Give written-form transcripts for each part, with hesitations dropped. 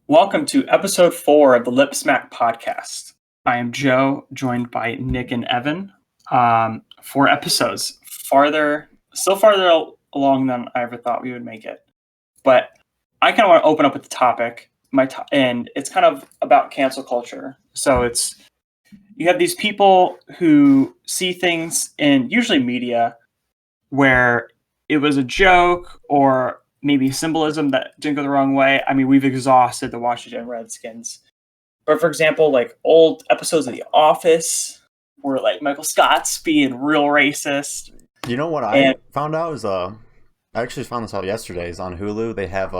Welcome to episode 4 of the Lip Smack podcast. I am Joe, joined by Nick and Evan. 4 episodes, still farther along than I ever thought we would make it. But I kind of want to open up with the topic, and it's kind of about cancel culture. So you have these people who see things in usually media where it was a joke or maybe symbolism that didn't go the wrong way. I mean, we've exhausted the Washington Redskins. But for example, like old episodes of The Office where like Michael Scott's being real racist. You know what I found out is I actually found this out yesterday. Is on Hulu. They have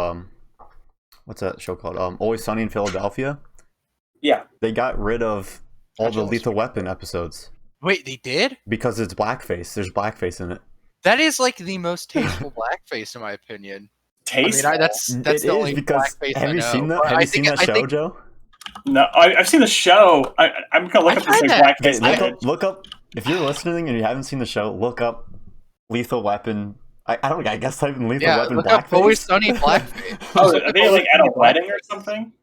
what's that show called? Always Sunny in Philadelphia. Yeah. They got rid of all the Lethal Weapon episodes. Wait, they did? Because it's blackface. There's blackface in it. That is like the most tasteful blackface in my opinion. Tasteful? I mean, that's the only blackface I know. Have you seen that show, Joe? No, I've seen the show. I'm gonna look up this blackface. Okay, look up if you're listening and you haven't seen the show. Look up Lethal Weapon. I guess type in Lethal Weapon look blackface. Up Always Sunny blackface. Are they like at a wedding or something?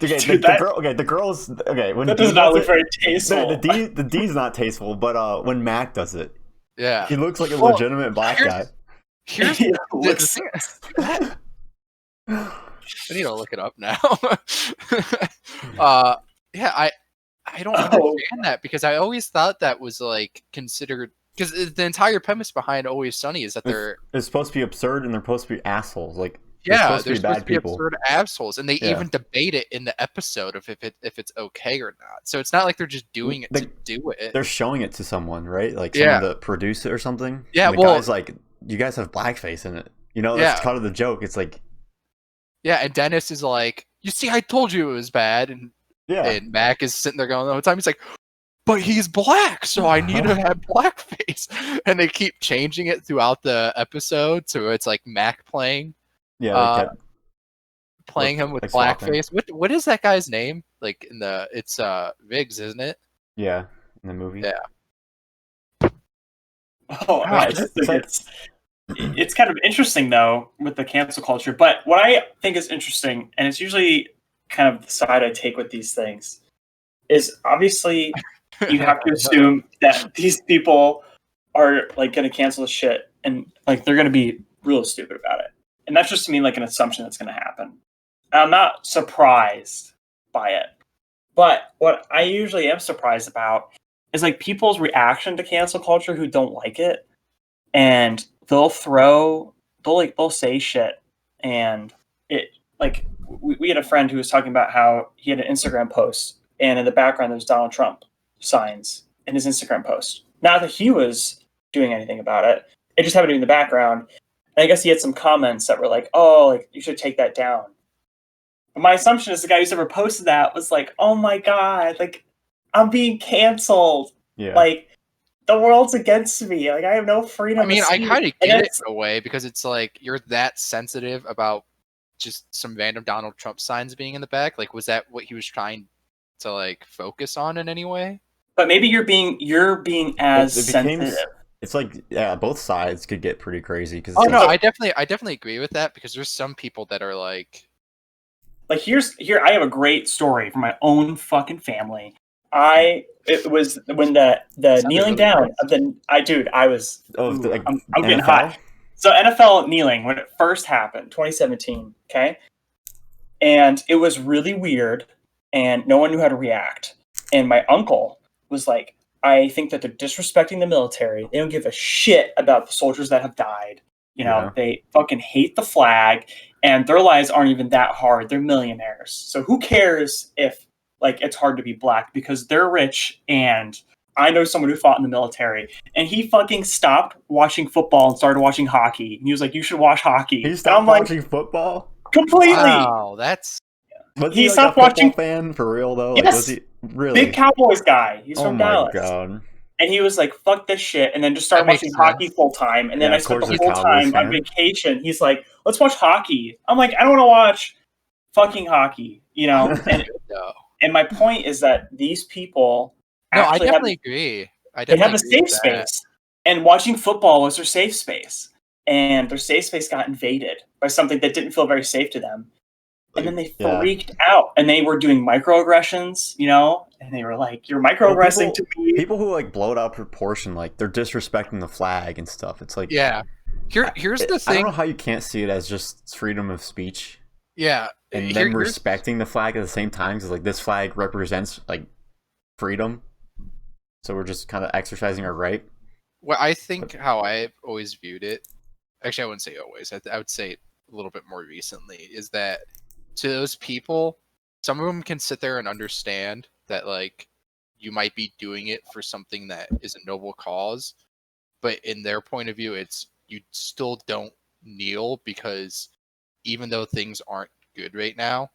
Okay, Dude, the girl's okay. When that does not look very tasteful. The D's not tasteful, but when Mac does it, yeah, he looks like a legitimate black guy. Here's the thing. I need to look it up now. I don't understand that because I always thought that was like considered because the entire premise behind Always Sunny is that it's supposed to be absurd and they're supposed to be assholes. Like they're supposed to be absurd assholes, and they even debate it in the episode of if it's okay or not. So it's not like they're just doing it to do it. They're showing it to someone, right? Like someone to produce it or something. Yeah, and the guy's like, you guys have blackface in it. You know, that's kind of the joke. It's like, yeah, and Dennis is like, you see, I told you it was bad, and Mac is sitting there going the whole time. He's like, but he's black, so I need to have blackface, and they keep changing it throughout the episode, so it's like Mac playing. Yeah, playing him with blackface. What is that guy's name? Like it's Viggs, isn't it? Yeah, in the movie. Yeah. Oh, it's kind of interesting though with the cancel culture. But what I think is interesting, and it's usually kind of the side I take with these things, is obviously you have to assume that these people are like going to cancel the shit, and like they're going to be real stupid about it. And that's just to me like an assumption that's going to happen. And I'm not surprised by it. But what I usually am surprised about is like people's reaction to cancel culture who don't like it. And they'll say shit. And it like we had a friend who was talking about how he had an Instagram post and in the background there's Donald Trump signs in his Instagram post. Not that he was doing anything about it. It just happened to be in the background. And I guess he had some comments that were like, oh, like you should take that down. And my assumption is the guy who's ever posted that was like, oh my God, like I'm being canceled. Yeah. Like the world's against me. Like I have no freedom. I mean, I kind of get it in a way because it's like you're that sensitive about just some random Donald Trump signs being in the back. Like, was that what he was trying to like focus on in any way? But maybe you're being as sensitive. It's like both sides could get pretty crazy because. Oh no, I definitely agree with that because there's some people that are like here. I have a great story from my own fucking family. It was when the kneeling down of the I was I'm getting hot. So NFL kneeling when it first happened, 2017. Okay, and it was really weird, and no one knew how to react. And my uncle was like, I think that they're disrespecting the military. They don't give a shit about the soldiers that have died. You know, they fucking hate the flag and their lives aren't even that hard. They're millionaires. So who cares if like it's hard to be black because they're rich. And I know someone who fought in the military and he fucking stopped watching football and started watching hockey. And he was like, you should watch hockey. He stopped watching football? Completely. Wow, that's... Was he stopped like watching fan for real though? Yes. Like, was he really big Cowboys guy? He's from Dallas. Oh my God. And he was like, "Fuck this shit," and then just started watching hockey full time. And then I spent the whole time on vacation. He's like, "Let's watch hockey." I'm like, "I don't want to watch fucking hockey," you know. And my point is that these people. No, I definitely agree. They have a safe space, and watching football was their safe space, and their safe space got invaded by something that didn't feel very safe to them. and then they freaked out, and they were doing microaggressions, and they were like, "You're microaggressing to me." People who like blow it out of proportion, like they're disrespecting the flag and stuff. It's like, here's the thing. I don't know how you can't see it as just freedom of speech. Yeah, and then respecting the flag at the same time, because like this flag represents like freedom, so we're just kind of exercising our right. Well, I think how I've always viewed it, actually I wouldn't say always, I would say a little bit more recently, is that to those people, some of them can sit there and understand that like you might be doing it for something that is a noble cause, but in their point of view, it's you still don't kneel, because even though things aren't good right now,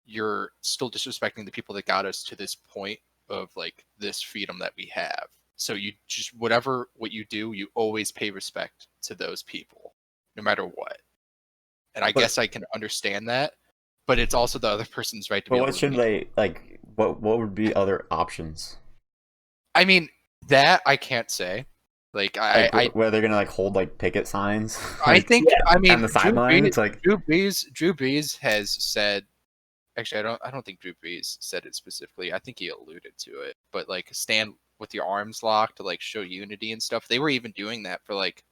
you're still disrespecting the people that got us to this point of like this freedom that we have. So you just, what you do, you always pay respect to those people, no matter what. And I guess I can understand that, but it's also the other person's right to be able to. What should they, like, what would be other options? I mean, that I can't say. Like where they're gonna like hold like picket signs. I think I mean on the sideline. It's like Drew Brees has said. Actually, I don't think Drew Brees said it specifically. I think he alluded to it. But like stand with your arms locked to like show unity and stuff. They were even doing that for like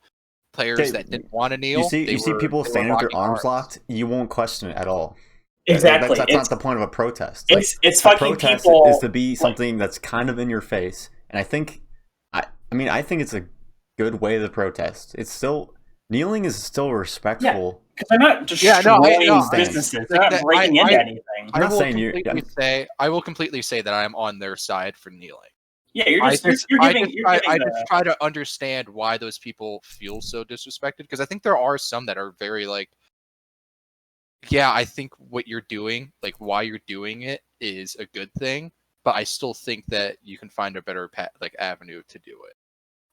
players that didn't want to kneel. You see people standing with their arms locked. You won't question it at all. Exactly. That's not the point of a protest. It's fucking protest people. Is to be something that's kind of in your face, and I think it's a good way to protest. It's still kneeling is still respectful. Because they're not destroying businesses. They're not breaking into anything. I will completely say that I am on their side for kneeling. Yeah, I just try to understand why those people feel so disrespected, because I think there are some that are very like, yeah, I think what you're doing, like why you're doing it, is a good thing, but I still think that you can find a better avenue to do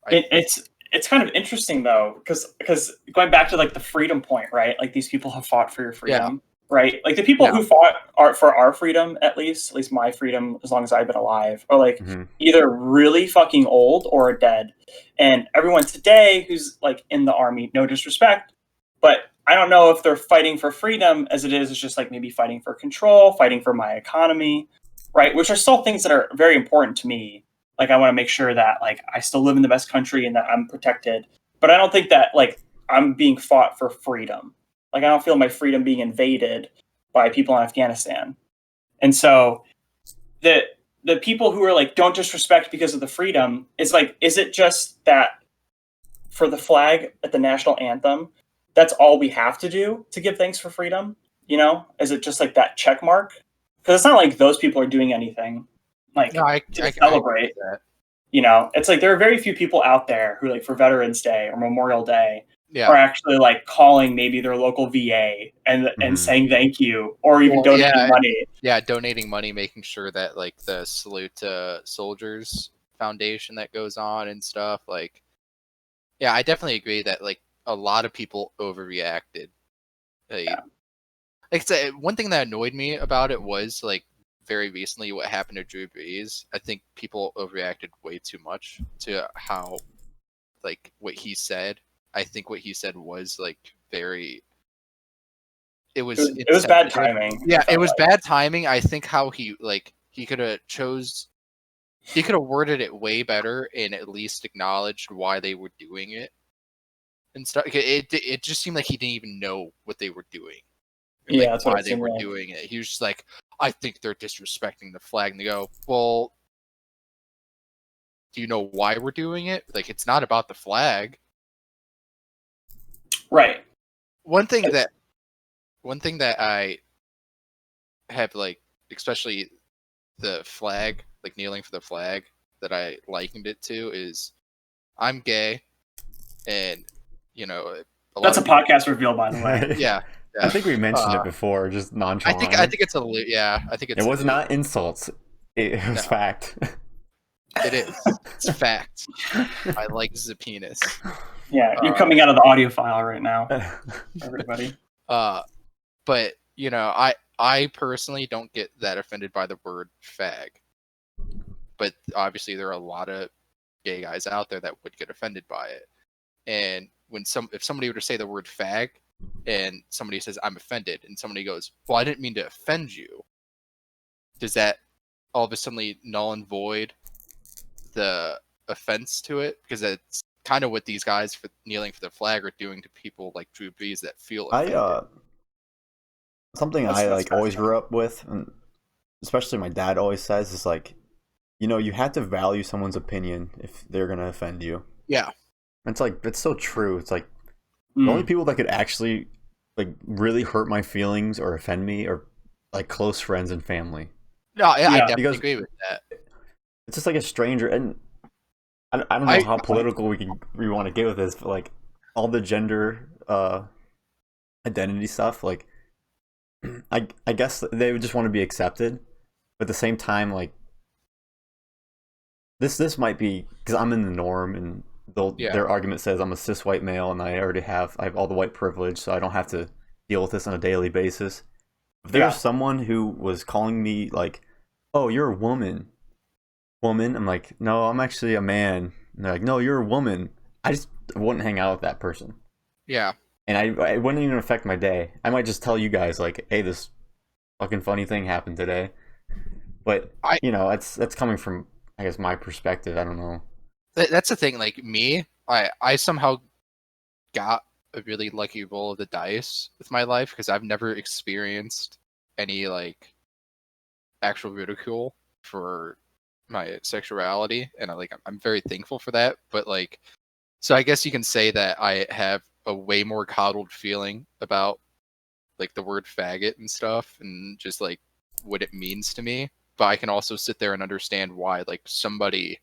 it. It's kind of interesting though, because going back to like the freedom point, right? Like these people have fought for your freedom, right? Like the people who fought for our freedom, at least my freedom, as long as I've been alive, are like either really fucking old or are dead. And everyone today who's like in the army, no disrespect, but I don't know if they're fighting for freedom as it is. It's just like maybe fighting for control, fighting for my economy, right? Which are still things that are very important to me. Like, I want to make sure that, like, I still live in the best country and that I'm protected. But I don't think that, like, I'm being fought for freedom. Like, I don't feel my freedom being invaded by people in Afghanistan. And so the people who are, like, don't disrespect because of the freedom is, like, is it just that for the flag at the national anthem, that's all we have to do to give thanks for freedom? Is it just, like, that check mark? Because it's not like those people are doing anything. Like, I celebrate that. It's like there are very few people out there who, like, for Veterans Day or Memorial Day, are actually like calling maybe their local VA and saying thank you, or even donating money. Yeah, donating money, making sure that like the Salute to Soldiers Foundation that goes on and stuff. Like, yeah, I definitely agree that like a lot of people overreacted. Like I said, one thing that annoyed me about it was like, very recently what happened to Drew Brees. I think people overreacted way too much to how, like, what he said. I think what he said was like it was bad timing. Yeah, it was bad timing. I think how he could have worded it way better and at least acknowledged why they were doing it and stuff. It just seemed like he didn't even know what they were doing. Yeah, that's why they were doing it. He was just like, I think they're disrespecting the flag. And they go, well, do you know why we're doing it? Like, it's not about the flag. Right. One thing that I have, like, especially the flag, like kneeling for the flag, that I likened it to is I'm gay, and, that's a podcast reveal, by the way. Yeah. I think we mentioned it before, just nonchalant. I think it's it was not insults. It was fact. It is. It's fact. I like the penis. Yeah, you're coming out of the audio file right now, everybody. But I personally don't get that offended by the word fag. But obviously there are a lot of gay guys out there that would get offended by it. And if somebody were to say the word fag, and somebody says I'm offended, and somebody goes, well, I didn't mean to offend you, does that all of a sudden null and void the offense to it? Because that's kind of what these guys for kneeling for the flag are doing to people like Drew Brees that feel offended. Something I like always grew up with, and especially my dad always says, is like, you know, you have to value someone's opinion if they're gonna offend you. Yeah. It's like, it's so true. It's like the only people that could actually like really hurt my feelings or offend me are like close friends and family. No, I definitely agree with that. It's just like a stranger, and I don't know how political we want to get with this, but like all the gender identity stuff, like I guess they would just want to be accepted, but at the same time, like this might be because I'm in the norm, and their argument says I'm a cis white male, and I have all the white privilege, so I don't have to deal with this on a daily basis. If there's someone who was calling me like, "Oh, you're a woman," I'm like, "No, I'm actually a man." And they're like, "No, you're a woman." I wouldn't hang out with that person. Yeah. And it wouldn't even affect my day. I might just tell you guys like, "Hey, this fucking funny thing happened today." But you know, that's coming from, I guess, my perspective. I don't know. That's the thing. Like me, I somehow got a really lucky roll of the dice with my life because I've never experienced any like actual ridicule for my sexuality, and I'm very thankful for that. But like, so I guess you can say that I have a way more coddled feeling about like the word faggot and stuff, and just like what it means to me. But I can also sit there and understand why like somebody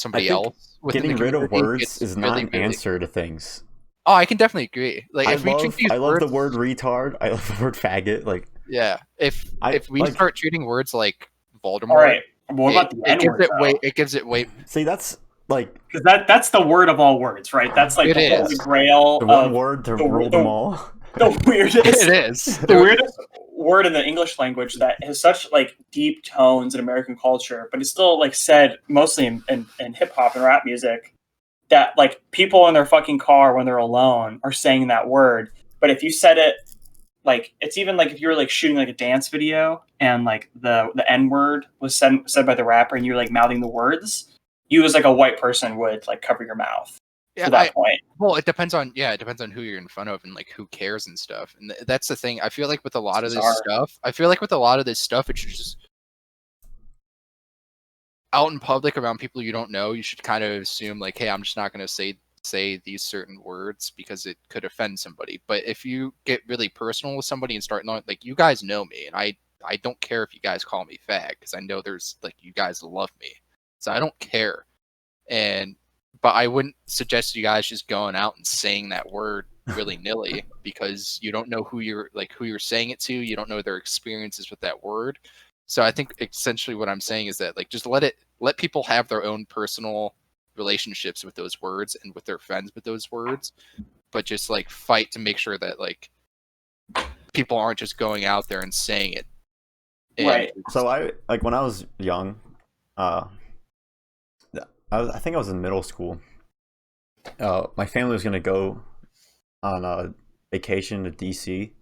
else getting rid of words is not an answer to things. Oh, I can definitely agree. Like I love the word retard. I love the word faggot. Like, yeah, if we start treating words like Voldemort, all right. What about the N-word? It gives it weight. See, that's like, because that's the word of all words, right? That's like the holy grail. The one word to rule them all. The weirdest. It is the weirdest word in the English language that has such like deep tones in American culture, but it's still like said mostly in hip hop and rap music. That like people in their fucking car when they're alone are saying that word. But if you said it, like it's even like if you were like shooting like a dance video and like the N-word was said by the rapper and you're like mouthing the words, you as like a white person would like cover your mouth. To that point. Well, it depends on who you're in front of and like who cares and stuff. And that's the thing. I feel like with a lot of this stuff, it's just out in public around people you don't know. You should kind of assume like, hey, I'm just not going to say these certain words because it could offend somebody. But if you get really personal with somebody and start knowing, like, you guys know me, and I don't care if you guys call me fag because I know there's like you guys love me, so I don't care. But I wouldn't suggest you guys just going out and saying that word willy-nilly because you don't know who you're saying it to. You don't know their experiences with that word. So I think essentially what I'm saying is that like just let people have their own personal relationships with those words and with their friends with those words, but just like fight to make sure that like people aren't just going out there and saying it. Right. So I like when I was young, I think I was in middle school. My family was gonna go on a vacation to DC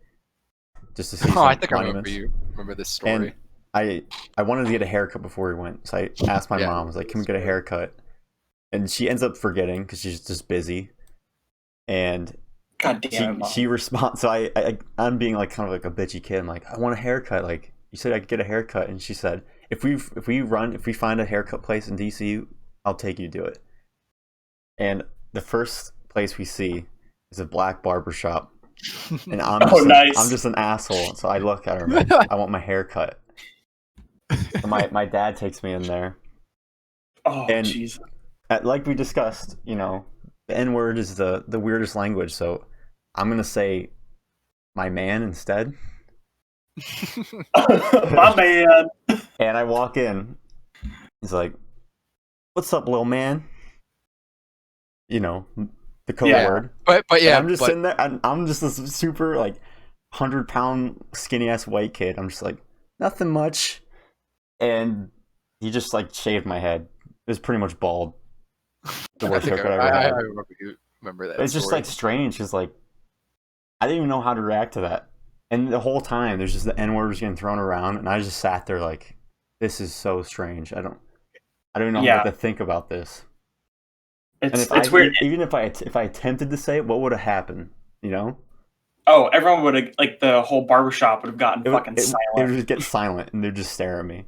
just to see. I think I remember this story. And I wanted to get a haircut before we went, so I asked my mom. I was like, "Can we get a haircut?" And she ends up forgetting because she's just busy. And God damn, she responds. So I'm being like kind of like a bitchy kid. I'm like, "I want a haircut. Like you said, I could get a haircut." And she said, "If we find a haircut place in DC, I'll take you to it." And the first place we see is a black barbershop. And I'm just an asshole. So I look at her, like, I want my haircut. So my dad takes me in there. Oh, jeez. Like we discussed, you know, the N-word is the weirdest language. So I'm going to say my man instead. My man. And I walk in. He's like, "What's up, little man?" You know, the code word. But yeah, and I'm just sitting there. I'm just this super like 100-pound skinny ass white kid. I'm just like, nothing much. And he just like shaved my head. It was pretty much bald. The worst haircut I ever had. I remember that. It's just like strange. Cause like I didn't even know how to react to that. And the whole time, there's just the N word was getting thrown around, and I just sat there like, this is so strange. I don't even know what to think about this. It's weird. Even if I attempted to say it, what would have happened? You know? Oh, everyone would have, like, the whole barbershop would have gotten fucking silent. It would just get silent, and they'd just stare at me.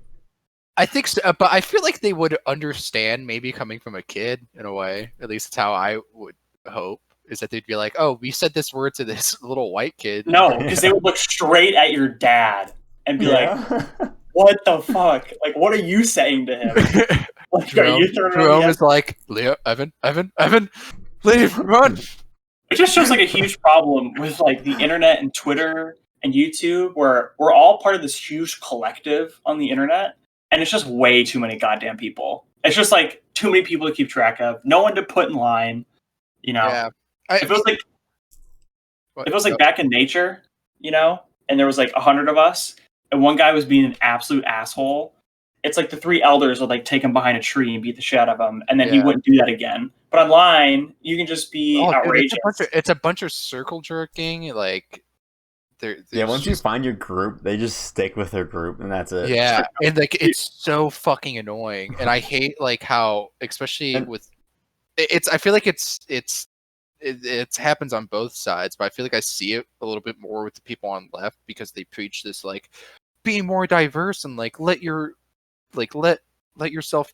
I think so, but I feel like they would understand, maybe coming from a kid in a way. At least that's how I would hope. Is that they'd be like, "Oh, we said this word to this little white kid." No, because they would look straight at your dad and be like, "What the fuck? Like, what are you saying to him?" Like, Jerome is like, "Leo, Evan, leave, run." It just shows like a huge problem with like the internet and Twitter and YouTube, where we're all part of this huge collective on the internet, and it's just way too many goddamn people. It's just like too many people to keep track of, no one to put in line. You know, yeah. If it was like back in nature, you know, and there was like 100 of us, and one guy was being an absolute asshole. It's like the 3 elders would like take him behind a tree and beat the shit out of him, and then he wouldn't do that again. But online, you can just be outrageous. Dude, it's a bunch of circle jerking. Like, once you find your group, they just stick with their group, and that's it. Yeah, and like it's so fucking annoying, and I hate like how, especially with it's. I feel like it happens on both sides, but I feel like I see it a little bit more with the people on left because they preach this like be more diverse and like let yourself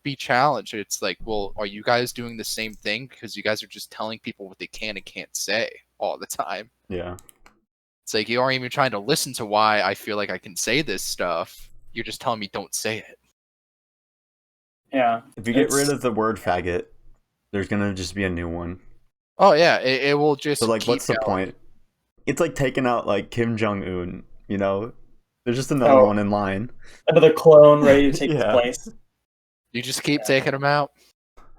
be challenged. It's like, well, are you guys doing the same thing? Because you guys are just telling people what they can and can't say all the time. Yeah. It's like you aren't even trying to listen to why I feel like I can say this stuff. You're just telling me don't say it. Yeah. If you get rid of the word faggot, there's gonna just be a new one. Oh yeah, it will just. So like, what's the point? It's like taking out like Kim Jong-un. You know, there's just another one in line. Another clone ready to take his place. You just keep taking him out.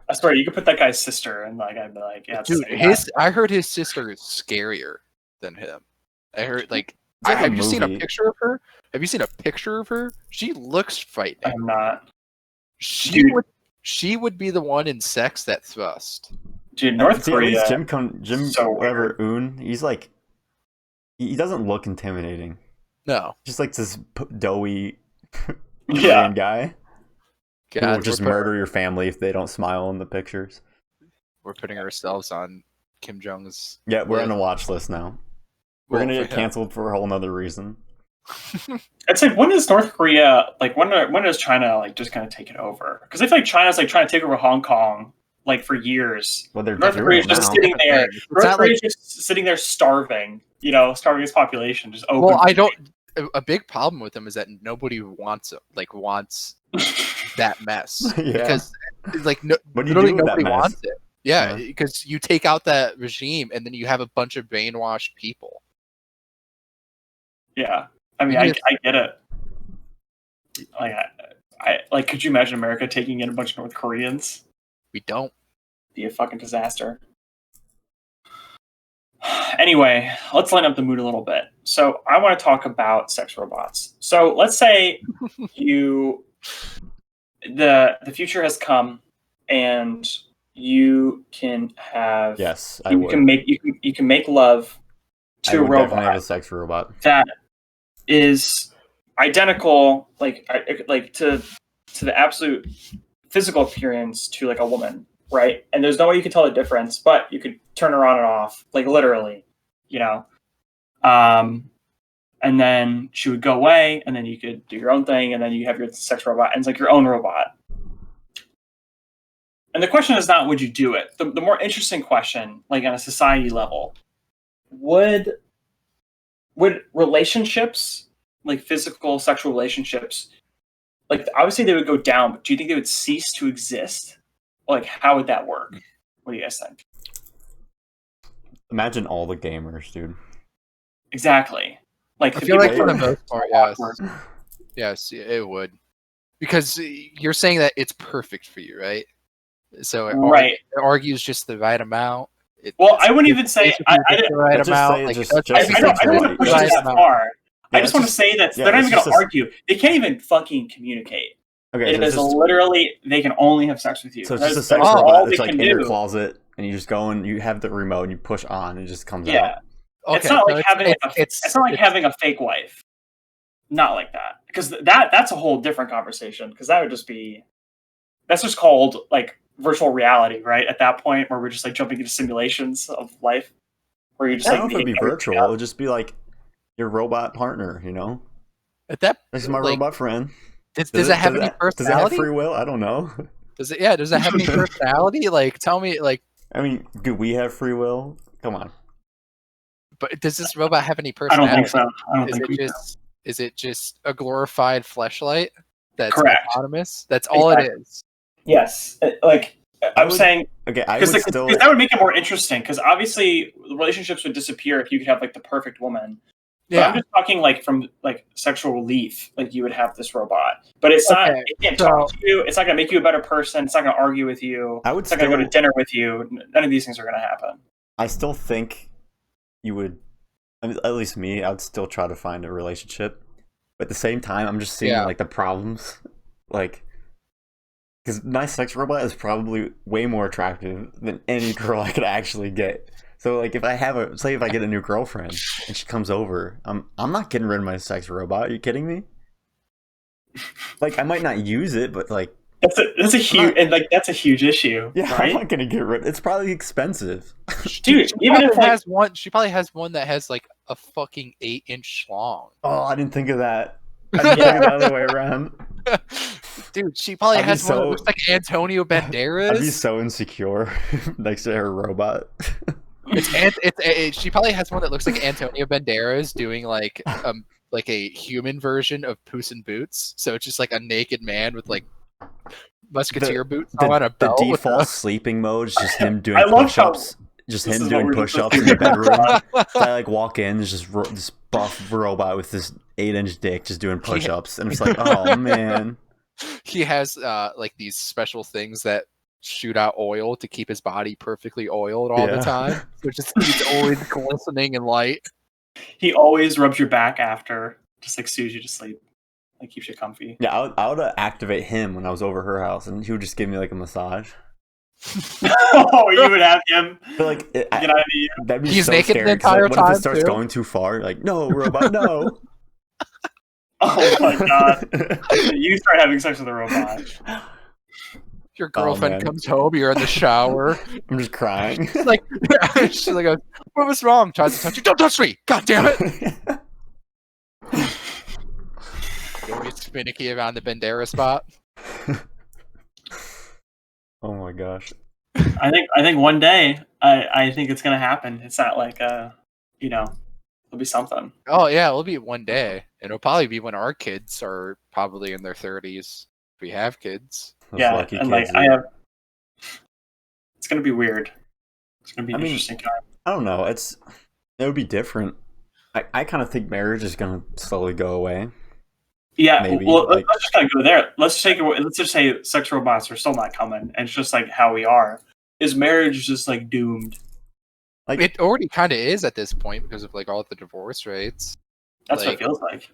I swear, you could put that guy's sister, and like I'd be like, yeah, dude, I heard his sister is scarier than him. I heard like, have you seen a picture of her? Have you seen a picture of her? She looks frightening. I'm not. She would be the one in Sex That Thrust. Dude, North Korea. Jim whatever Un, he's like, he doesn't look intimidating. No, just like this doughy Korean guy. Who will just murder your family if they don't smile in the pictures. We're putting ourselves on Kim Jong's. Yeah, we're on a watch list now. We're gonna get canceled for a whole nother reason. It's like, when is North Korea like? When does China like just kind of take it over? Because I feel like China's like trying to take over Hong Kong like for years. Well, North Korea's just sitting there. North Korea's just sitting there starving. You know, starving its population. Just open. Well, I don't. A big problem with them is that nobody wants that mess. Because like literally nobody wants it. Yeah, because you take out that regime and then you have a bunch of brainwashed people. Yeah, I mean, I get it. Like, I like. Could you imagine America taking in a bunch of North Koreans? We don't. Be a fucking disaster. Anyway, let's lighten up the mood a little bit. So I want to talk about sex robots. So let's say the future has come, and you can have you can make love to a robot. Definitely have a sex robot that is identical, like to the absolute physical appearance to like a woman, right? And there's no way you can tell the difference, but you could turn her on and off, like literally, you know. And then she would go away, and then you could do your own thing, and then you have your sex robot, and it's like your own robot. And the question is not would you do it. The more interesting question, like on a society level, would relationships, like physical sexual relationships, like obviously they would go down, but do you think they would cease to exist? Like, how would that work? What do you guys think? Imagine all the gamers, dude. Exactly. Like, I feel like for the most part, yes, it would, because you're saying that it's perfect for you, right? So it argues just the right amount. I wouldn't even say the right amount. I don't want to push it that far. I just want to say that they're not even going to argue. They can't even fucking communicate. Okay, it is literally they can only have sex with you. So it's just a sex robot that's like in your closet, and you just go and you have the remote and you push on, and it just comes out. Okay, it's not so like having it's not like having a fake wife. Not like that, because that's a whole different conversation. Because that's just called like virtual reality, right? At that point, where we're just like jumping into simulations of life, where you're just I like don't know if it'd be making everything virtual. up. It'd just be like your robot partner, you know? at that This is my like, robot friend. does it have any personality? Does it have free will? I don't know. Does it have any personality? Like, tell me, like, I mean, do we have free will? Come on. but does this robot have any I personality? don't think so. I don't Is think it we do. is it just a glorified fleshlight that's Correct. autonomous? That's all it is. Yes, like I'm saying, Okay, I because would still. that would make it more interesting. Because obviously, relationships would disappear if you could have like the perfect woman. But I'm just talking like from like sexual relief. Like you would have this robot, but it's not. Okay, It can't talk to you. It's not going to make you a better person. It's not going to argue with you. I would It's not going to go to still. dinner with you. None of these things are going to happen. I still think you would. I mean, at least me, I would still try to find a relationship. But at the same time, I'm just seeing like the problems, like. Because my sex robot is probably way more attractive than any girl I could actually get. So, like, if I get a new girlfriend and she comes over, I'm not getting rid of my sex robot. Are you kidding me? Like, I might not use it, but like, that's a huge issue. yeah, right? I'm not gonna get rid. It's probably expensive, dude. Even if she probably has one that has like a fucking 8-inch long. Oh, I didn't think of that. I didn't think of the other way around. Dude, she probably has one that looks like Antonio Banderas. I'd be so insecure next to her robot. She probably has one that looks like Antonio Banderas doing like a human version of Puss in Boots. So it's just like a naked man with like musketeer boots on a belt. The default sleeping mode is just him doing push-ups. Just him doing push-ups in the bedroom. So I like walk in, there's just this buff robot with this 8-inch dick just doing push-ups, and it's like, oh man. He has like these special things that shoot out oil to keep his body perfectly oiled all the time. So he's always glistening in light. He always rubs your back after, just like soothes you to sleep, like keeps you comfy. Yeah, I would activate him when I was over her house, and he would just give me like a massage. Oh, you would have him. But like, get out of you. That'd be He's so naked scary, the entire like, what time if it starts too? going too far? Like, no, robot, no. Oh my god! You start having sex with a robot. Your girlfriend comes home, you're in the shower. I'm just crying. She's like, what was wrong? Tries to touch you. Don't touch me! God damn it! You'll be finicky around the Bandera spot. Oh my gosh. I think one day I think it's gonna happen. It's not like it'll be something. Oh yeah, it'll be one day. It'll probably be when our kids are probably in their 30s. If we have kids. Those yeah, lucky and kids, like it's gonna be weird. It's gonna be an interesting time. I don't know. It would be different. I kind of think marriage is gonna slowly go away. Yeah, maybe. Well, let's just kind of go there. Let's just say sex robots are still not coming, and it's just like how we are. Is marriage just like doomed? Like it already kind of is at this point because of like all the divorce rates. That's what it feels like.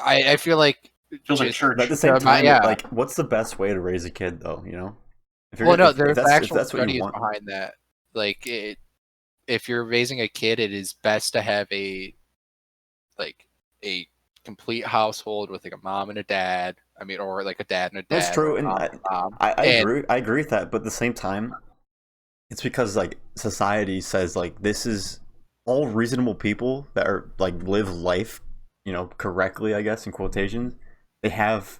I feel like it feels like church. But at the same time, like, what's the best way to raise a kid, though? You know. There's actual studies behind that. Like, if you're raising a kid, it is best to have a complete household with like a mom and a dad. I mean, or like a dad and a dad. That's true, and I agree with that. But at the same time, it's because like society says like this is all reasonable people that are like live life, correctly, I guess in quotations. They have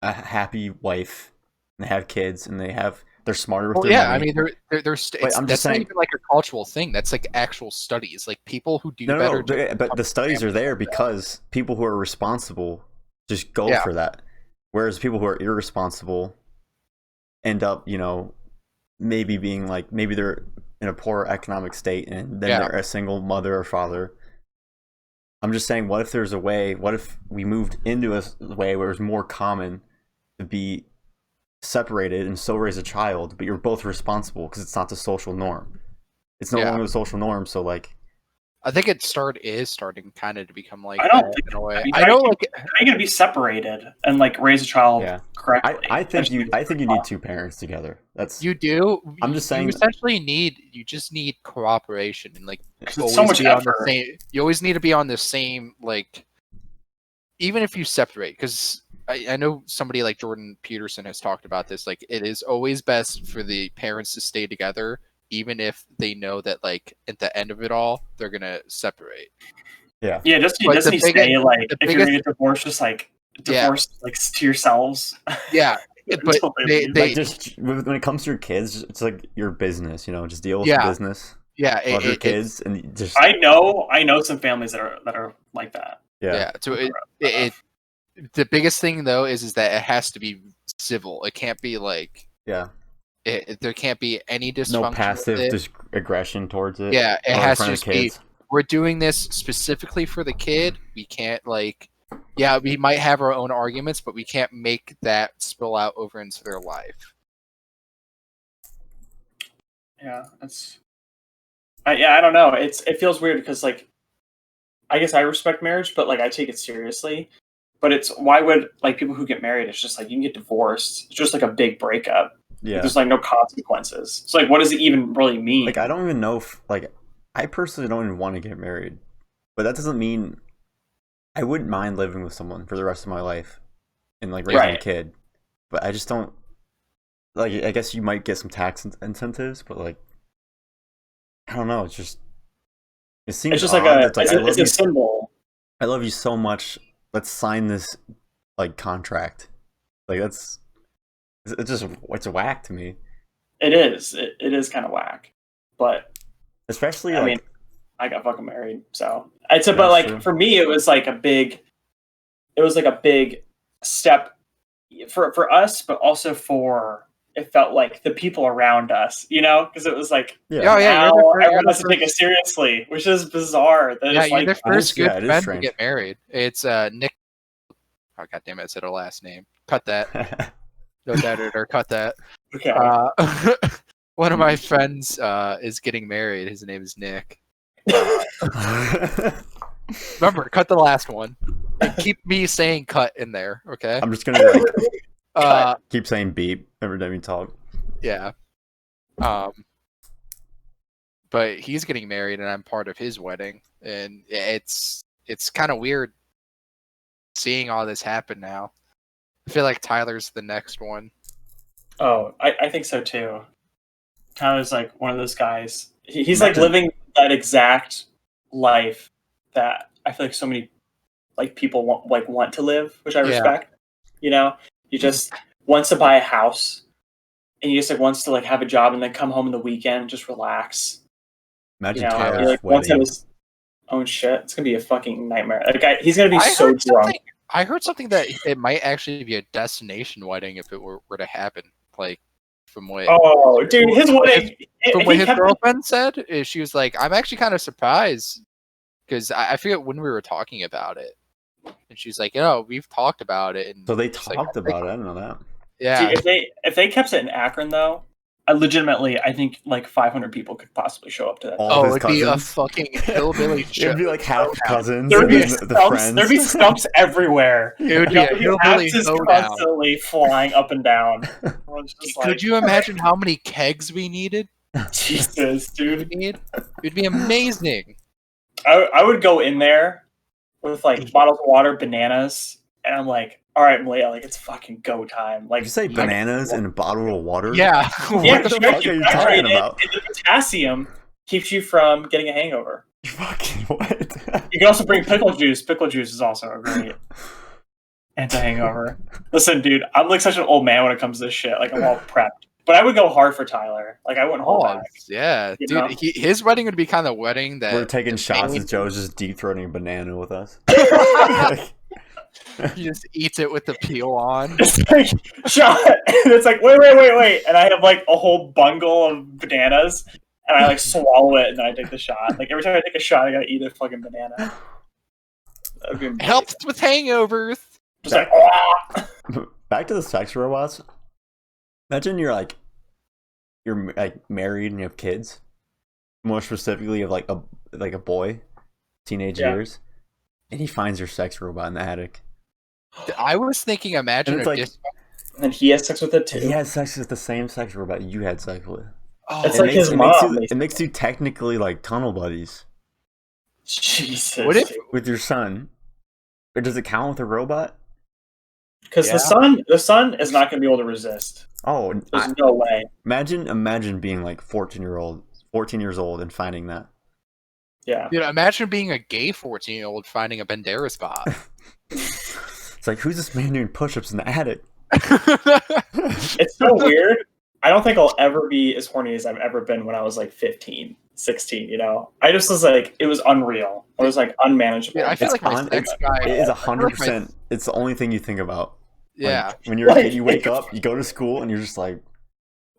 a happy wife, and they have kids, and they're smarter with their money. I mean, that's not even like a cultural thing. That's like actual studies. Like people who do better. But the studies are there because people who are responsible just go for that, whereas people who are irresponsible end up, maybe being like maybe they're in a poor economic state, and then they're a single mother or father. I'm just saying, what if there's a way? What if we moved into a way where it's more common to be separated and still raise a child, but you're both responsible because it's not the social norm. It's no longer the social norm. So like, I think is starting kind of to become like I don't that think in a way. I I know, think- like, How are you gonna be separated and like raise a child Yeah. correctly? I think you need two parents together. That's you do. I'm just saying- you essentially you just need cooperation and like Because it's so much be on effort. the same. You always need to be on the same, like, even if you separate, because I know somebody like Jordan Peterson has talked about this. Like, it is always best for the parents to stay together, even if they know that, like, at the end of it all, they're gonna separate. yeah. Yeah, doesn't But the he say like the if you're gonna get divorced, just like Yeah. divorce like to yourselves? Yeah, but Until they leave. Like just when it comes to your kids, it's like your business. Just deal with Yeah. the business. yeah, Love your kids, and just I know some families that are like that. yeah. So the biggest thing though is that it has to be civil. It can't be like yeah. there can't be any dysfunction. No with passive it. aggression towards it. Yeah, it or in has to front of just be. kids. We're doing this specifically for the kid. We can't like. Yeah, we might have our own arguments, but we can't make that spill out over into their life. Yeah, that's. I don't know. It feels weird because like, I guess I respect marriage, but like I take it seriously. But it's why would like people who get married? It's just like you can get divorced. It's just like a big breakup. Yeah. There's like no consequences. So like, what does it even really mean? Like I don't even know if like I personally don't even want to get married, but that doesn't mean I wouldn't mind living with someone for the rest of my life and like raising a Right. kid. But I just don't like. I guess you might get some tax incentives, but like I don't know. It seems It's just like odd. a It's like, it's a symbol. I love you so much. Let's sign this like contract. Like it's whack to me. It is. It is kind of whack. But Especially I like mean, I got fucking married, so it's but That's like true. for me, it was like a big step for us, but also for it felt like the people around us, because it was like yeah. Oh yeah, now you're everyone the has to take it seriously, which is bizarre. That Yeah, it's you're like the first yeah, good it is friend to strange. get married. It's Nick. Oh god damn it! I said her last name. Cut that. No editor. Cut that. okay. One of my friends is getting married. His name is Nick. Remember, cut the last one. And keep me saying "cut" in there. Okay. I'm just gonna like keep saying beep every time you talk. Yeah. But he's getting married, and I'm part of his wedding, and it's kind of weird seeing all this happen now. I feel like Tyler's the next one. Oh, I think so too. Tyler's like one of those guys. He's Imagine- like living that exact life that I feel like so many like people want to live, which I Yeah. respect. He just wants to buy a house, and he just like wants to like have a job and then come home on the weekend and just relax. Imagine He Tyler's like wants to have wedding. his own shit. It's gonna be a fucking nightmare. Like he's gonna be I so heard drunk. I heard something that it might actually be a destination wedding if it were to happen. Like from what Oh, dude, his wedding. from he what his kept- girlfriend said, she was like, "I'm actually kind of surprised because I forget when we were talking about it." And she's like, we've talked about it. And So they it's like, talked about it. I didn't know that. Yeah. See, if they kept it in Akron though, I think like 500 people could possibly show up to that. All of his It'd be a cousins? fucking hillbilly show. It'd be like half cousins There'd and be then the stumps. friends. There'd be stumps everywhere. It would be a There'd be hillbilly axes hoedown. constantly flying up and down. Everyone's just Could like, you imagine how many kegs we needed? Jesus, dude. It'd be amazing. I would go in there with like bottles of water, bananas, and I'm like, all right, Malia, like it's fucking go time. Like Did you say bananas in a bottle of water? Yeah. Yeah, What the you fuck are you talking about? And the potassium keeps you from getting a hangover. You fucking what? You can also bring pickle juice. Pickle juice is also a great anti-hangover. Listen, dude, I'm like such an old man when it comes to this shit. Like I'm all prepped. But I would go hard for Tyler. Like I wouldn't hold Oh, back. yeah. You Dude, know? his wedding would be kind of wedding that We're taking shots main- as Joe's just deep throating a banana with us. he just eats it with the peel on. It's like shot. And it's like wait, and I have like a whole bungle of bananas, and I like swallow it, and then I take the shot. Like every time I take a shot, I gotta eat a fucking banana. That would be amazing. Helps with hangovers. Just like, "Ah!" Back to the sex robots. Imagine you're like married and you have kids. More specifically, of like a boy, teenage years, and he finds your sex robot in the attic. I was thinking, imagine And it's like, and he has sex with it too. he had sex with the same sex robot you had sex with. Oh, It's like his mom. It makes you technically like tunnel buddies Jesus. What if- with your son. Or does it count with a robot? Because Yeah. the son is not going to be able to resist. Oh, There's no way. imagine being like 14 years old and finding that. Yeah. Dude, imagine being a gay 14-year-old finding a Banderas bot. It's like, who's this man doing push-ups in the attic? It's so weird. I don't think I'll ever be as horny as I've ever been when I was like 15, 16, you know? I just was like, it was unreal. It was like unmanageable. Yeah, I feel It's like my on- sex guy. It is I feel like my- 100%. It's the only thing you think about. Yeah. Like, when you're a kid, Like- you wake up, you go to school, and you're just like,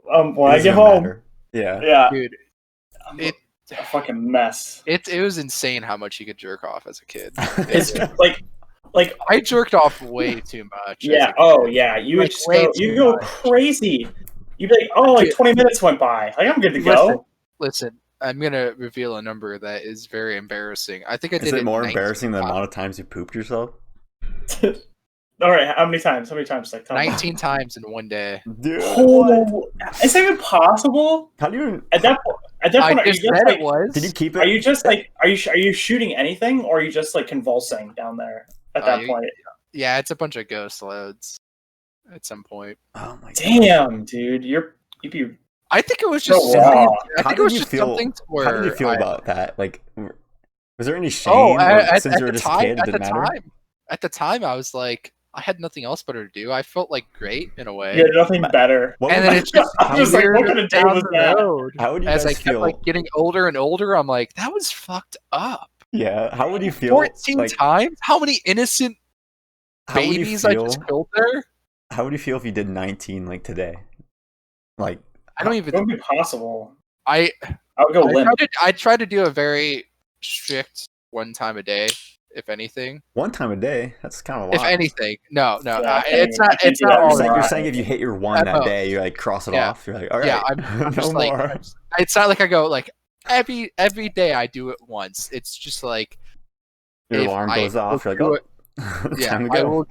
When it I doesn't get home, matter. Yeah. yeah, Dude, it a fucking mess. it was insane how much you could jerk off as a kid. It's like I jerked off way too much. as yeah. a kid. Oh yeah. You would Like, just way go, too you go much. crazy. You'd be like, oh, like Dude. 20 minutes went by. Like I'm good to go. Listen, I'm gonna reveal a number that is very embarrassing. I think I did Is it more 19 embarrassing than the times. amount of times you pooped yourself? All right. How many times? Like tell me. 19 times in one day. Dude, Oh, is that even possible? how do you? At that point, I are you just just said like, it was. Did you keep it? are you just like, are you shooting anything, or are you just like convulsing down there at that point? Yeah, it's a bunch of ghost loads at some point. Oh my god! Damn, dude, you'd be I think it was so just. raw. I How think did it was you just feel- something to where. How did you feel I- about that? Like, was there any shame? Oh, or at since you were the just a time, kid, it at the didn't matter. time, at the time, I was like, I had nothing else better to do. I felt like great in a way. you had nothing better. What And would then you- it's just I'm just like, weird what kind of day down was the that? road. how would you As guys I kept feel? like getting older and older, I'm like, that was fucked up. Yeah, how would you feel? 14 Like, times? How many innocent how would you babies I just feel? killed there? How would you feel if you did 19 like today? Like, I don't It even. wouldn't be possible. I I would go limp. I tried to do a very strict one time a day, if anything. one time a day? That's kind of a lot. If anything, no, Yeah, it's I not. can't It's do not that. all You're saying, that. you're saying if you hit your one At that most. day, you like cross it Yeah. off. You're like, all right, Yeah, I'm no just like, more. it's not like I go like every day I do it once. It's just like Your if alarm I goes off. You're like, do oh, it- yeah, time to I go. will.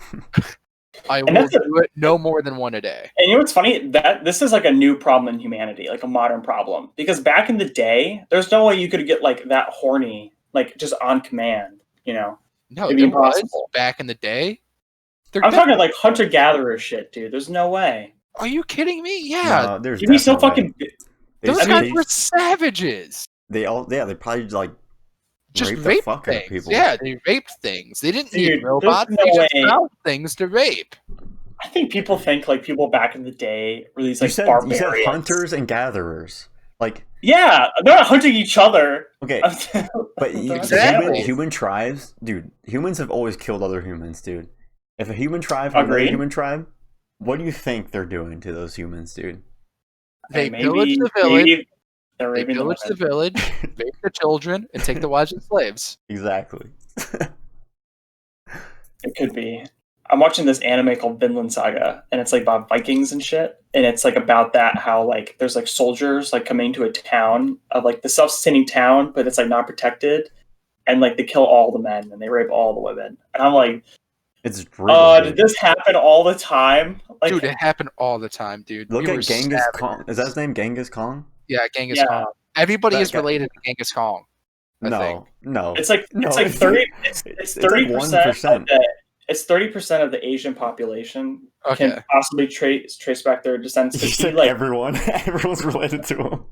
I And will that's do it no more than one a day. And you know what's funny? That this is like a new problem in humanity, like a modern problem. Because back in the day, there's no way you could get like that horny, like just on command. You know, No, It'd be there was impossible. back in the day. I'm talking like hunter gatherer shit, dude. There's no way. Are you kidding me? Yeah, No, there's You'd be so definitely- fucking. They, those I mean, guys were savages. they probably like Just rape the rape fuck out of things. people. Yeah, they raped things. They didn't Dude, need there's robots. no They just way. found things to rape. I think people think like people back in the day were these You like said barbarians. hunters and gatherers. Like, Yeah, they're not hunting each other. okay, but Exactly. human tribes, dude. Humans have always killed other humans, dude. If a human tribe hunts another Agreed. human tribe, what do you think they're doing to those humans, dude? They Maybe- pillage the village. maybe they're They raping the pillage the women. village, rape the children, and take the wives and slaves. Exactly. It could be. I'm watching this anime called Vinland Saga, and it's like about Vikings and shit. And it's like about that how like there's like soldiers like coming to a town of like the self-sustaining town, but it's like not protected, and like they kill all the men and they rape all the women. And I'm like, It's brutal. did this happen all the time? Like, Dude, it happened all the time, dude. Look We at were Genghis savages. Khan. Is that his name? Genghis Khan? Yeah, Genghis Yeah. Khan. Everybody That is guy- related to Genghis Khan. I think. No. it's like No, it's like it's 30. it's It's like 30% 1%. It's 30% of the Asian population Okay. can possibly trace back their descendants. You to said like everyone. Everyone's related to him.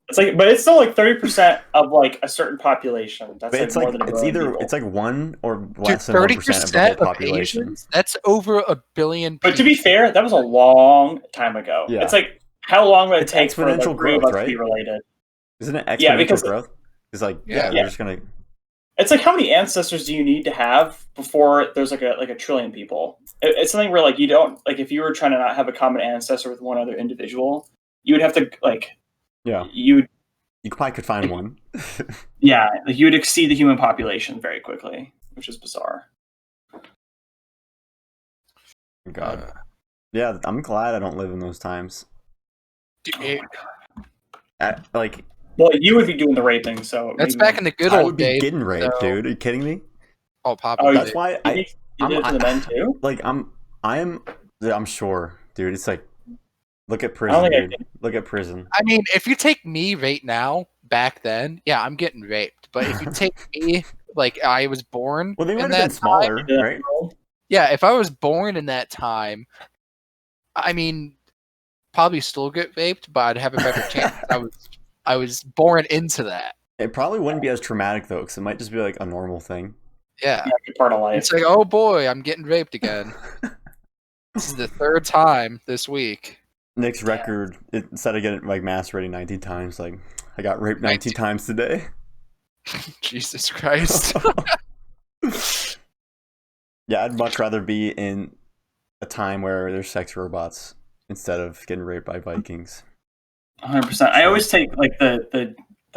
it's like, but it's still like 30% of like a certain population. That's But like it's more like than a it's billion either people. it's like 1 or Dude, less than 30% 1% of the whole of population. Asians? That's over a billion But to people. be fair, that was a long time ago. Yeah. It's like how long would it It's take for the exponential three of growth, us to be right? related? Isn't it Yeah, exponential because- growth? It's like Yeah. they're just gonna. It's like how many ancestors do you need to have before there's like a trillion people? It's something where like you don't like if you were trying to not have a common ancestor with one other individual, you would have to like Yeah, you you probably could find one. like you would exceed the human population very quickly, which is bizarre. God, Uh, yeah, I'm glad I don't live in those times. dude, it- Like Well, you would be doing the raping, so That's maybe back in the good I old would be days. getting raped, so- dude. Are you kidding me? Oh, Papa. Oh, That's why you did it to the men too. like I'm sure, dude. It's like look at I prison, don't think I dude. can. Look at prison. I mean, if you take me right now, back then, yeah, I'm getting raped. But if you take me, like I was born Well, they in might have that been smaller, Yeah. right? yeah, if I was born in that time, I mean, probably still get raped, but I'd have a better chance. I was born into that. It probably wouldn't be as traumatic though, because it might just be like a normal thing. Yeah. Good part of life. It's like, oh boy, I'm getting raped again. This is the third time this week. Nick's record, instead of getting like masturbating 19 times, like I got raped 19 times today. Jesus Christ. Yeah, I'd much rather be in a time where there's sex robots instead of getting raped by Vikings. 100%. I always take like the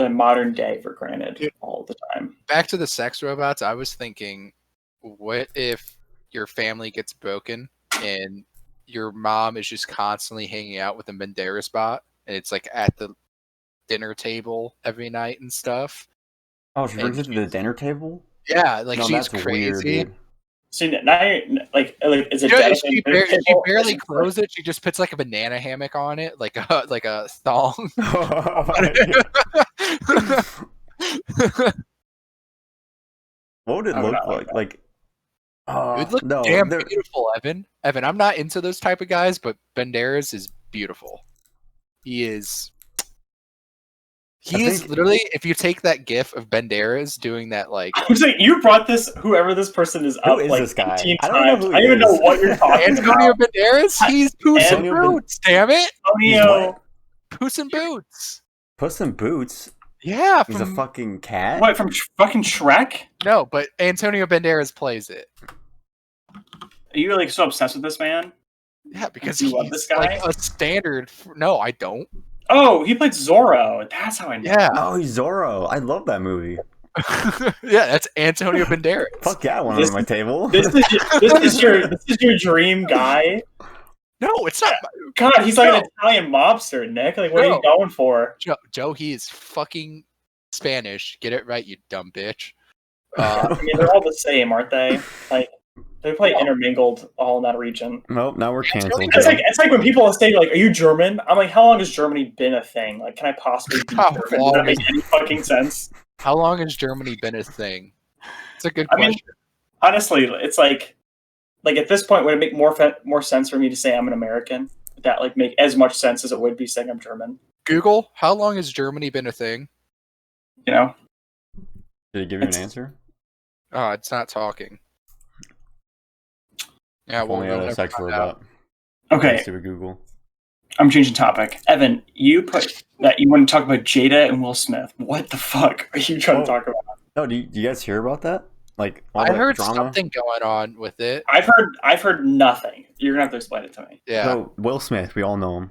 modern day for granted Dude. all the time. Back to the sex robots, I was thinking, what if your family gets broken and your mom is just constantly hanging out with a Banderas bot, and it's like at the dinner table every night and stuff? Oh, she brings it to the dinner table? Yeah, like No, she's that's crazy. weird, dude. See now, like is it? You know, dead she, up in- she barely closes it. She just puts like a banana hammock on it, like a thong. What would it I would look not like? like Like, It would look no, damn they're- beautiful, Evan. Evan, I'm not into those type of guys, but Banderas is beautiful. He is. He is think- literally. If you take that GIF of Banderas doing that, like I'm saying you brought this. Whoever this person is Who up is like this guy? 15 I don't know times. who I he don't even know is. what you're talking Antonio about. Banderas, he's Puss in Antonio Ban- Boots. Damn it, He's Antonio. what? Puss in Boots. Puss in Boots? Yeah, He's a from, fucking cat? What from fucking Shrek? no, but Antonio Banderas plays it. Are you like so obsessed with this man? Yeah, because You he's love this guy? like a standard. No, I don't. Oh, he played Zorro. That's how I know. Yeah, Oh, he's Zorro. I love that movie. yeah, that's Antonio Banderas. Fuck yeah, I want him This on my table. This is your dream guy. No, it's not. God, he's like No. an Italian mobster, Nick. Like, what are No. you going for? Joe, he is fucking Spanish. Get it right, you dumb bitch. I mean, they're all the same, aren't they? Like, they play intermingled all in that region. Nope, now we're canceled. It's like when people say like, "Are you German?" I'm like, "How long has Germany been a thing? Like, can I possibly be How German? Does long that make any fucking sense?" How long has Germany been a thing? It's a good I question. mean, honestly, it's like at this point, would it make more sense for me to say I'm an American? Would that like make as much sense as it would be saying I'm German? Google, how long has Germany been a thing? You know? Did he give you an answer? Oh, it's not talking. Yeah, well, Only we'll had a never sex find robot. Okay, Stupid Google. I'm changing topic. Evan, you put that you want to talk about Jada and Will Smith. What the fuck are you trying to talk about? No, do you guys hear about that? Like all I that heard drama? something going on with it. I've heard nothing. You're gonna have to explain it to me. Yeah. So Will Smith, we all know him.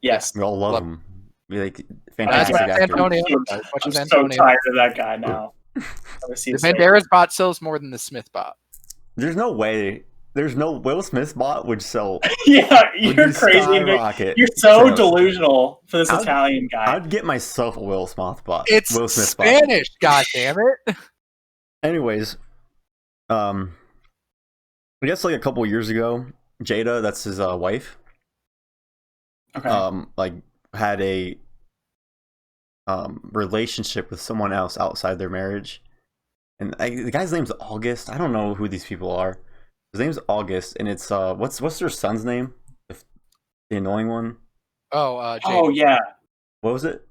Yes. We all love Love- him. We like That's fantastic what actor. Antonio. I'm As much I'm as so Antonio. tired of that guy now. Let me see The his face. Banderas bot sells more than the Smith bot. There's no way. There's no Will Smith bot would sell. Yeah, Would you're be crazy. Nick. skyrocket. You're so Bro, delusional for this I'd- Italian guy. I'd get myself a Will Smith bot. It's Will Smith bot. Spanish, god damn it. Anyways, I guess like a couple years ago, Jada, that's his wife, Okay. like had a relationship with someone else outside their marriage, and the guy's name's August. I don't know who these people are. His name's August, and it's what's their son's name? The annoying one. Oh, oh Jaden. yeah. What was it?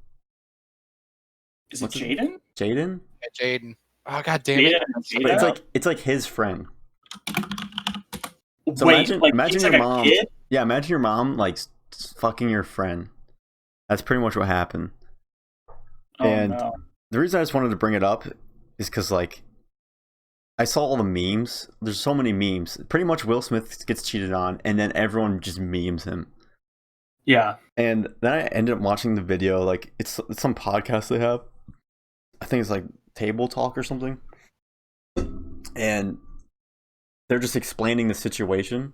Is it What's his- Jaden? Jaden. Jaden. Oh god damn it. Jaden and But Jada? it's like his friend. So Wait, imagine- like, imagine he's your like a mom- kid? Yeah, imagine your mom like fucking your friend. That's pretty much what happened. Oh, And no. the reason I just wanted to bring it up is because like I saw all the memes. There's so many memes. Pretty much Will Smith gets cheated on, and then everyone just memes him. Yeah. And then I ended up watching the video. Like it's some podcast they have. I think it's like Table Talk or something. And they're just explaining the situation.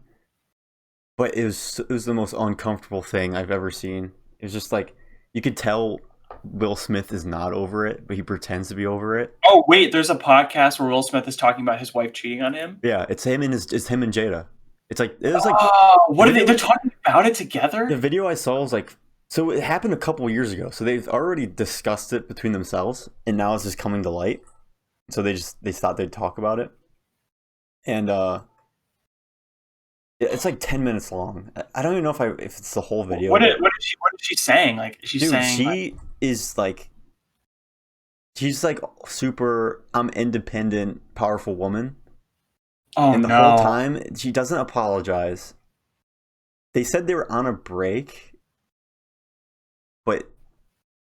But it was the most uncomfortable thing I've ever seen. It was just like you could tell Will Smith is not over it, but he pretends to be over it. Oh wait, there's a podcast where Will Smith is talking about his wife cheating on him. Yeah, it's him and Jada. It's like it was like what are they? They're talking about it together. The video I saw was like, so it happened a couple years ago. So they've already discussed it between themselves, and now it's just coming to light. So they thought they'd talk about it, and it's like 10 minutes long. I don't even know if it's the whole video. What is she saying? Like, is she saying? She is like, she's like super. I'm independent, powerful woman. Oh, and the whole time she doesn't apologize. They said they were on a break, but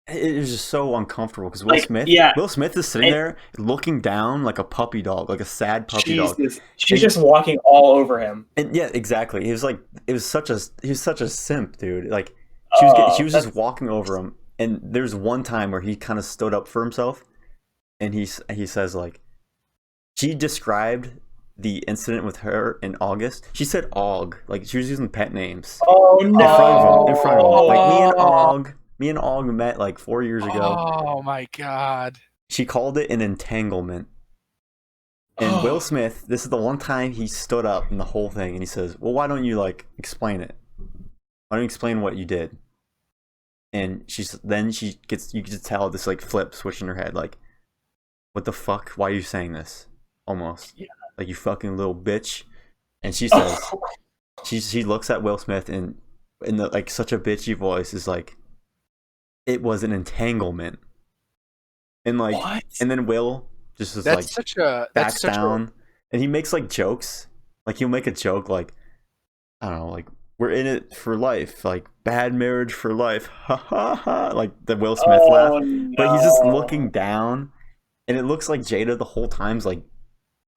it was just so uncomfortable because Will Smith is sitting there looking down like a puppy dog, like a sad puppy dog. She's just walking all over him. And yeah, exactly. He was such a simp, dude. Like she was just walking over him. And there's one time where he kind of stood up for himself, and he says like, she described the incident with her in August. She said Og, like she was using pet names. Oh no! In front of him, like me and Og met like 4 years ago. Oh my god! She called it an entanglement. And Will Smith, this is the one time he stood up in the whole thing, and he says, "Well, why don't you like explain it? Why don't you explain what you did?" And you can tell this like flip switch in her head, like, "What the fuck? Why are you saying this?" Almost. Yeah. Like, you fucking little bitch. And she says, she looks at Will Smith and in the like such a bitchy voice is like, "It was an entanglement." And like, what? And then Will just is backs down, and he makes like jokes. Like he'll make a joke like, I don't know, like, "We're in it for life, like bad marriage for life," ha ha ha, like the Will Smith laugh. No. But he's just looking down, and it looks like Jada the whole time's like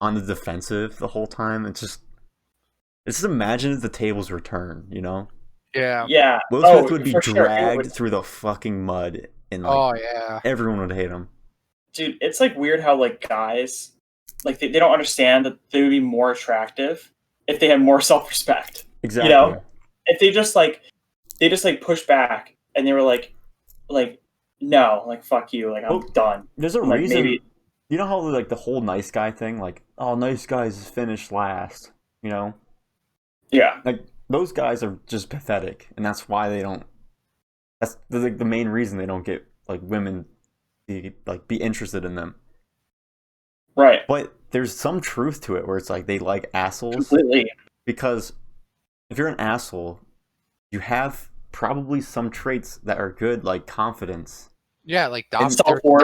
on the defensive the whole time. It's just imagine if the tables were turned, you know? Yeah. Will Smith would be dragged through the fucking mud, and like, everyone would hate him. Dude, it's like weird how like guys, like they don't understand that they would be more attractive if they had more self-respect. Exactly. You know, if they just push back and they were like no, like fuck you, like I'm done. There's a reason. Maybe, you know how like the whole nice guy thing, like, oh, nice guys finish last, you know? Yeah. Like those guys are just pathetic, and that's why they don't. That's like the main reason they don't get like women be interested in them. Right. But there's some truth to it where it's like they like assholes. Completely. Because if you're an asshole, you have probably some traits that are good, like confidence. Yeah, like self-worth.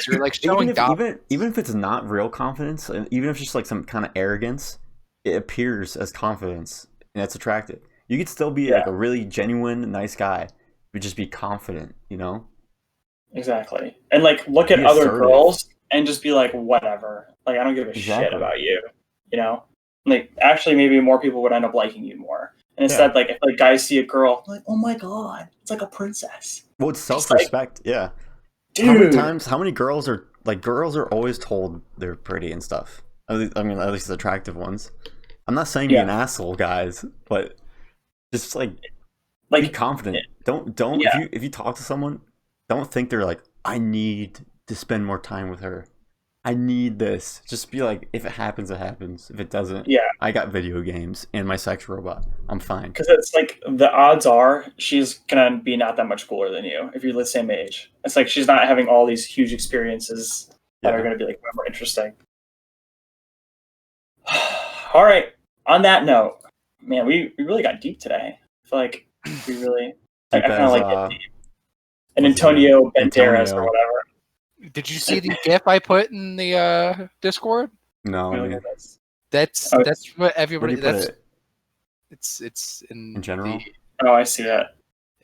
You're like showing even if it's not real confidence, and even if it's just like some kind of arrogance, it appears as confidence, and that's attractive. You could still be like a really genuine, nice guy, but just be confident, you know? Exactly. And like look at other girls and just be like, whatever. Like I don't give a shit about you. You know? Like actually maybe more people would end up liking you more. And instead, like if like guys see a girl, like, oh my god, it's like a princess. Well, it's self-respect, yeah. Dude. How many girls are always told they're pretty and stuff. I mean, at least the attractive ones. I'm not saying be an asshole, guys, but just like be confident. Don't if you talk to someone, don't think they're like, I need to spend more time with her. I need this. Just be like, if it happens, it happens. If it doesn't, I got video games and my sex robot. I'm fine. Because it's like the odds are she's gonna be not that much cooler than you if you're the same age. It's like she's not having all these huge experiences that are gonna be like more interesting. All right. On that note, man, we really got deep today. I feel like we really. I kind of like it deep. And Antonio Banderas or whatever. Did you see the GIF I put in the Discord? No. That's what everybody. It's in general. I see it.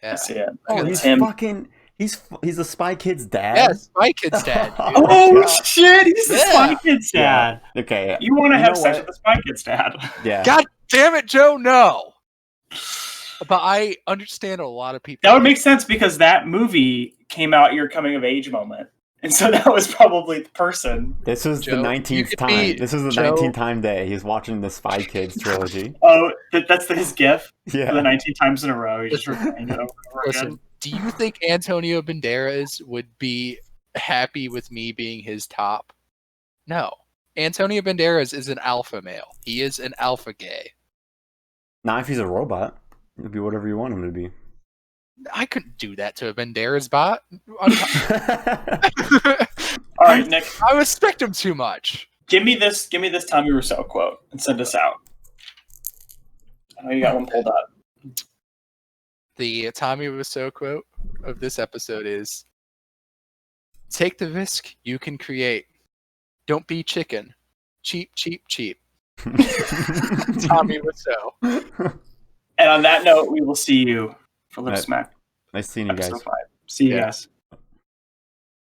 Yeah. I see it. Oh, he's him. Fucking. He's the Spy Kid's dad. Yeah, Spy Kid's dad. Oh shit! He's the Spy Kid's dad. Yeah. Okay. You want to have sex with the Spy Kid's dad? Yeah. God damn it, Joe! No. But I understand a lot of people. That would make sense because that movie came out your coming of age moment. And so that was probably the person. This was the 19th time. This was the 19th time day. He's watching the Spy Kids trilogy. Oh, that's his gif? Yeah. For the 19 times in a row. He's just replaying it over and over again. Do you think Antonio Banderas would be happy with me being his top? No. Antonio Banderas is an alpha male. He is an alpha gay. Not if he's a robot. It'd be whatever you want him to be. I couldn't do that to a Banderas bot. All right, Nick. I respect him too much. Give me this Tommy Wiseau quote and send us out. I know you got one pulled up. The Tommy Wiseau quote of this episode is, "Take the risk you can create. Don't be chicken. Cheap, cheap, cheap." Tommy Wiseau. And on that note, we will see you for Lip Smack. Nice seeing you guys. Episode 5. See you guys.